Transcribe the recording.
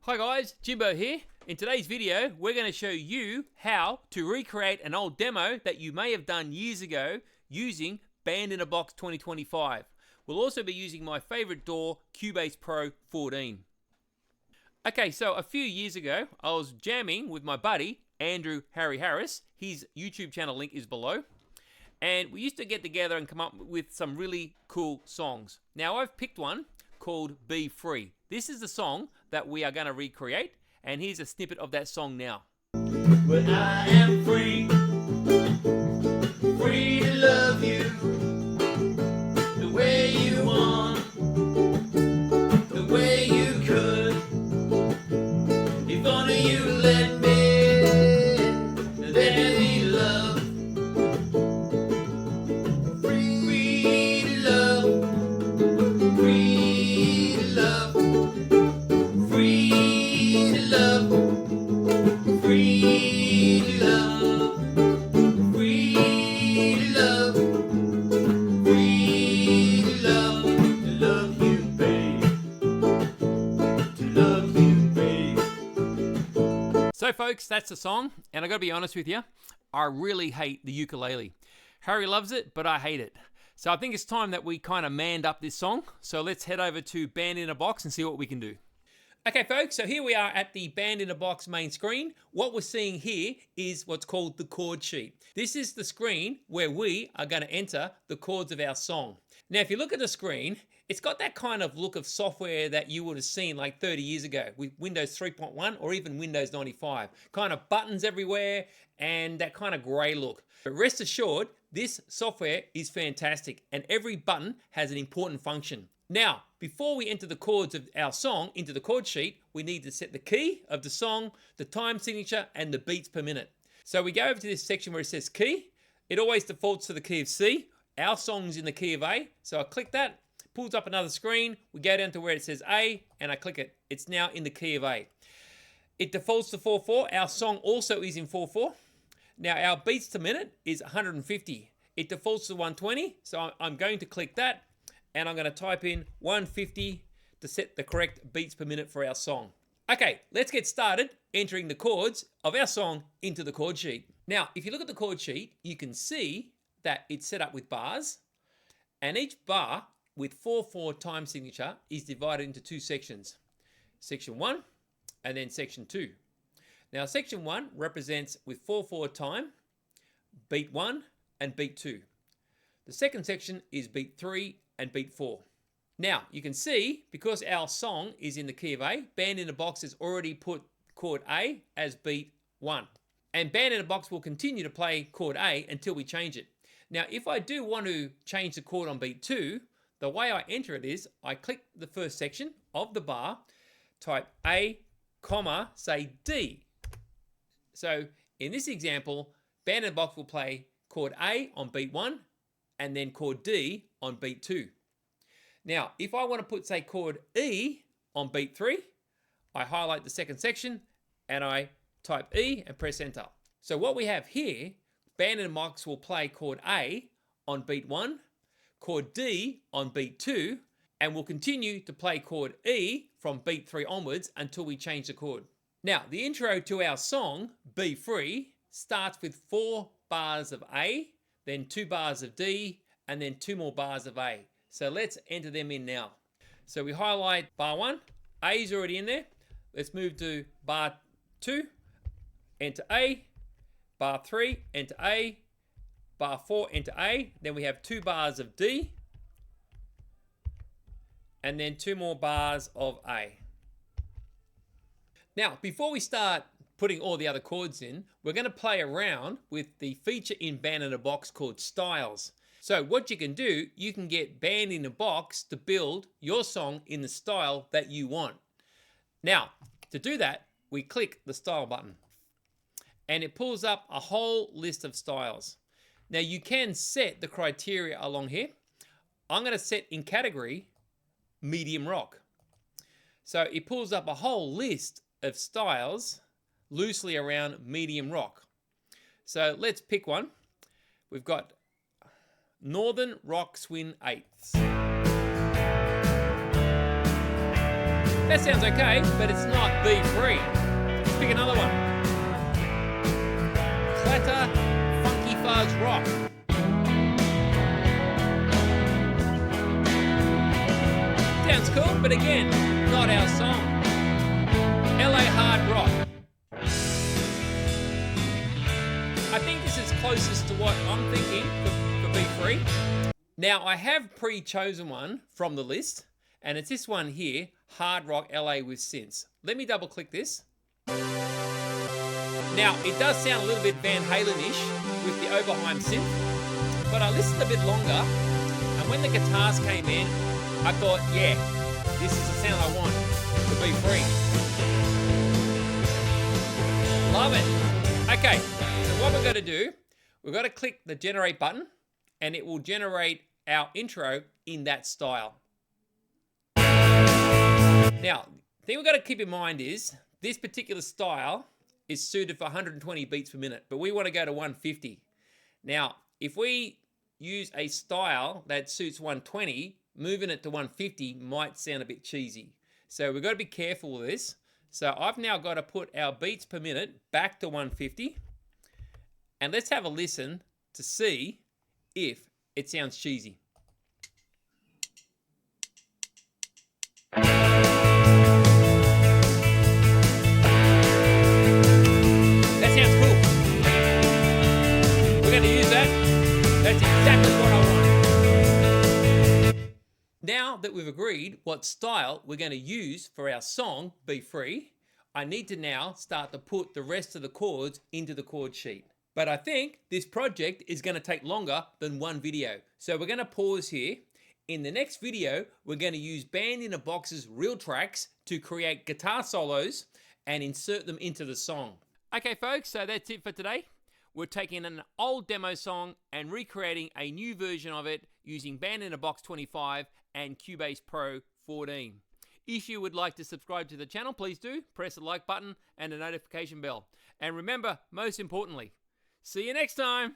Hi guys, Jimbo here. In today's video, we're going to show you how to recreate an old demo that you may have done years ago using Band in a Box 2025. We'll also be using my favorite DAW, Cubase Pro 14. Okay, so a few years ago, I was jamming with my buddy, Andrew Harry Harris. His YouTube channel link is below. And we used to get together and come up with some really cool songs. Now I've picked one called Be Free. This is the song that we are going to recreate, and here's a snippet of that song now. When I am free, free to love you the way you want, the way you could. If only you let me, let me love. Free to love, free to love, free to love. Free to love, free to love, free to love you, babe, to love you, babe. So folks, that's the song, and I got to be honest with you, I really hate the ukulele. Harry loves it, but I hate it. So I think it's time that we kind of manned up this song. So let's head over to Band in a Box and see what we can do. Okay folks, so here we are at the Band in a Box main screen. What we're seeing here is what's called the chord sheet. This is the screen where we are going to enter the chords of our song. Now if you look at the screen, it's got that kind of look of software that you would have seen like 30 years ago with Windows 3.1 or even Windows 95. Kind of buttons everywhere and that kind of grey look. But rest assured, this software is fantastic and every button has an important function. Now, before we enter the chords of our song into the chord sheet, we need to set the key of the song, the time signature, and the beats per minute. So we go over to this section where it says key. It always defaults to the key of C. Our song's in the key of A. So I click that, pulls up another screen. We go down to where it says A, and I click it. It's now in the key of A. It defaults to 4/4. Our song also is in 4/4. Now our beats per minute is 150. It defaults to 120. So I'm going to click that. And I'm going to type in 150 to set the correct beats per minute for our song. Okay, let's get started entering the chords of our song into the chord sheet. Now, if you look at the chord sheet, you can see that it's set up with bars, and each bar with 4/4 time signature is divided into two sections. Section 1 and then section 2. Now, section 1 represents with 4/4 time, beat 1 and beat 2. The second section is beat 3 and beat 4. Now, you can see, because our song is in the key of A, Band in a Box has already put chord A as beat 1. And Band in a Box will continue to play chord A until we change it. Now, if I do want to change the chord on beat 2, the way I enter it is, I click the first section of the bar, type A, comma, say D. So, in this example, Band in a Box will play chord A on beat 1, and then chord D on beat 2. Now, if I want to put, say, chord E on beat 3, I highlight the second section and I type E and press enter. So what we have here, Band in a Box will play chord A on beat 1, chord D on beat 2, and will continue to play chord E from beat 3 onwards until we change the chord. Now, the intro to our song, Be Free, starts with 4 bars of A, then 2 bars of D, and then 2 more bars of A. So let's enter them in now. So we highlight bar 1, A is already in there. Let's move to bar 2, enter A, bar 3, enter A, bar 4, enter A. Then we have 2 bars of D, and then 2 more bars of A. Now, before we start putting all the other chords in, we're going to play around with the feature in Band in a Box called Styles. So what you can do, you can get Band in a Box to build your song in the style that you want. Now, to do that, we click the Style button, and it pulls up a whole list of styles. Now, you can set the criteria along here. I'm going to set in category medium rock. So it pulls up a whole list of styles loosely around medium rock. So let's pick one. We've got Northern Rock Swing 8ths. That sounds okay, but it's not B free. Let's pick another one. Clatter, funky fuzz rock. Sounds cool, but again, not our song. LA hard rock. I think this is closest to what I'm thinking for B3. Now, I have pre-chosen one from the list, and it's this one here, Hard Rock LA with synths. Let me double click this. Now, it does sound a little bit Van Halen-ish with the Oberheim synth, but I listened a bit longer, and when the guitars came in, I thought, yeah, this is the sound I want for B3. Love it. Okay, so what we're going to do, we've got to click the generate button, and it will generate our intro in that style. Now, the thing we've got to keep in mind is this particular style is suited for 120 beats per minute, but we want to go to 150. Now, if we use a style that suits 120, moving it to 150 might sound a bit cheesy. So we've got to be careful with this. So I've now got to put our beats per minute back to 150. And let's have a listen to see if it sounds cheesy. That sounds cool. We're going to use that. That's exactly what I want. Now that we've agreed what style we're going to use for our song, Be Free, I need to now start to put the rest of the chords into the chord sheet. But I think this project is going to take longer than one video. So we're going to pause here. In the next video, we're going to use Band in a Box's real tracks to create guitar solos and insert them into the song. Okay folks, so that's it for today. We're taking an old demo song and recreating a new version of it using Band in a Box 25 and Cubase Pro 14. If you would like to subscribe to the channel, please do. Press the like button and the notification bell. And remember, most importantly, see you next time.